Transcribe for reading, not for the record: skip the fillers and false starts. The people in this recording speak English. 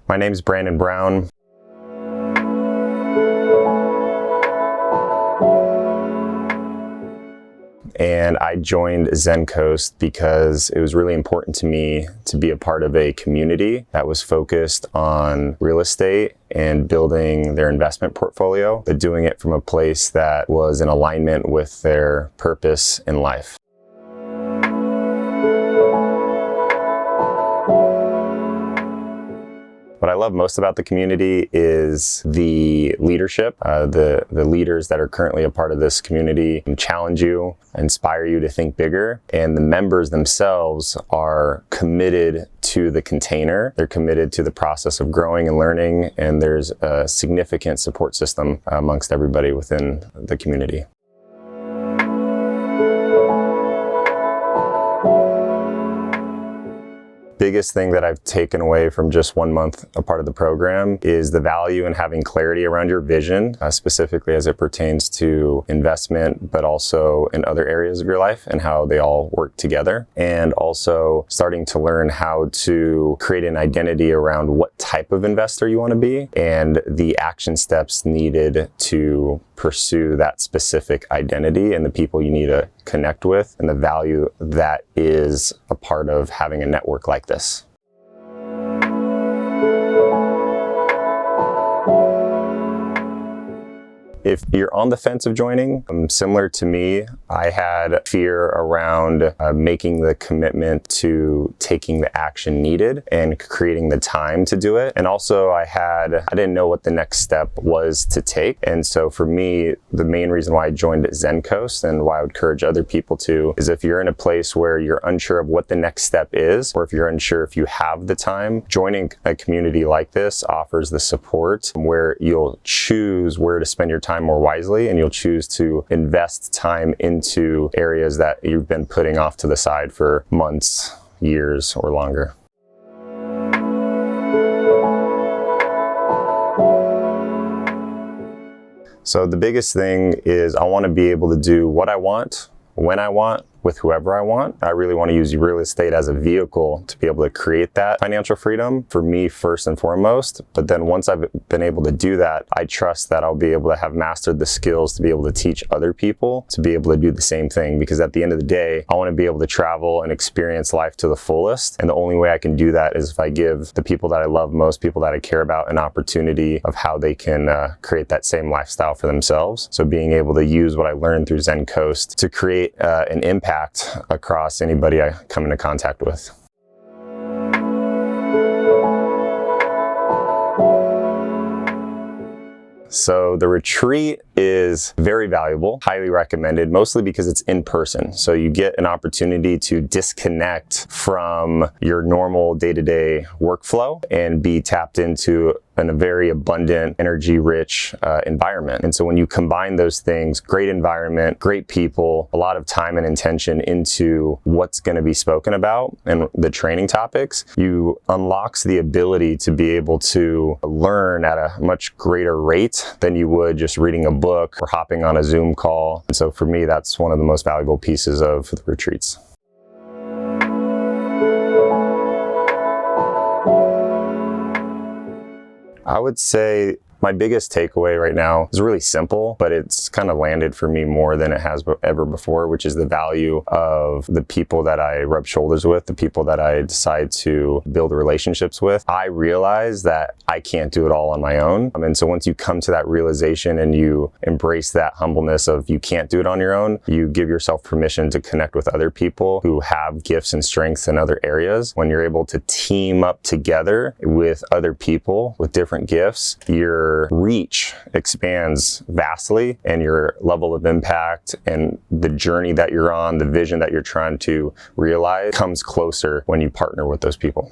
My name's Brandon Brown. And I joined Zen Coast because it was really important to me to be a part of a community that was focused on real estate and building their investment portfolio, but doing it from a place that was in alignment with their purpose in life. What I love most about the community is the leadership. The leaders that are currently a part of this community challenge you, inspire you to think bigger, and the members themselves are committed to the container. They're committed to the process of growing and learning, and there's a significant support system amongst everybody within the community. Biggest thing that I've taken away from just 1 month a part of the program is the value in having clarity around your vision, specifically as it pertains to investment, but also in other areas of your life and how they all work together. And also starting to learn how to create an identity around what type of investor you want to be and the action steps needed to pursue that specific identity and the people you need to connect with and the value that is a part of having a network like this. If you're on the fence of joining, similar to me, I had fear around making the commitment to taking the action needed and creating the time to do it. And also I didn't know what the next step was to take. And so for me, the main reason why I joined Zen Coast and why I would encourage other people to is if you're in a place where you're unsure of what the next step is, or if you're unsure if you have the time, joining a community like this offers the support where you'll choose where to spend your time more wisely, and you'll choose to invest time into areas that you've been putting off to the side for months, years, or longer. So the biggest thing is I want to be able to do what I want, when I want, with whoever I want. I really want to use real estate as a vehicle to be able to create that financial freedom for me first and foremost. But then once I've been able to do that, I trust that I'll be able to have mastered the skills to be able to teach other people to be able to do the same thing. Because at the end of the day, I want to be able to travel and experience life to the fullest. And the only way I can do that is if I give the people that I love most, people that I care about, an opportunity of how they can create that same lifestyle for themselves. So being able to use what I learned through Zen Coast to create an impact across anybody I come into contact with. So the retreat is very valuable, highly recommended, mostly because it's in person. So you get an opportunity to disconnect from your normal day-to-day workflow and be tapped into in a very abundant, energy-rich environment. And so when you combine those things, great environment, great people, a lot of time and intention into what's going to be spoken about and the training topics, you unlocks the ability to be able to learn at a much greater rate than you would just reading a book or hopping on a Zoom call. And so for me, that's one of the most valuable pieces of the retreats. I would say my biggest takeaway right now is really simple, but it's kind of landed for me more than it has ever before, which is the value of the people that I rub shoulders with, the people that I decide to build relationships with. I realize that I can't do it all on my own. And so once you come to that realization and you embrace that humbleness of you can't do it on your own, you give yourself permission to connect with other people who have gifts and strengths in other areas. When you're able to team up together with other people with different gifts, your reach expands vastly, and your level of impact and the journey that you're on, the vision that you're trying to realize comes closer when you partner with those people.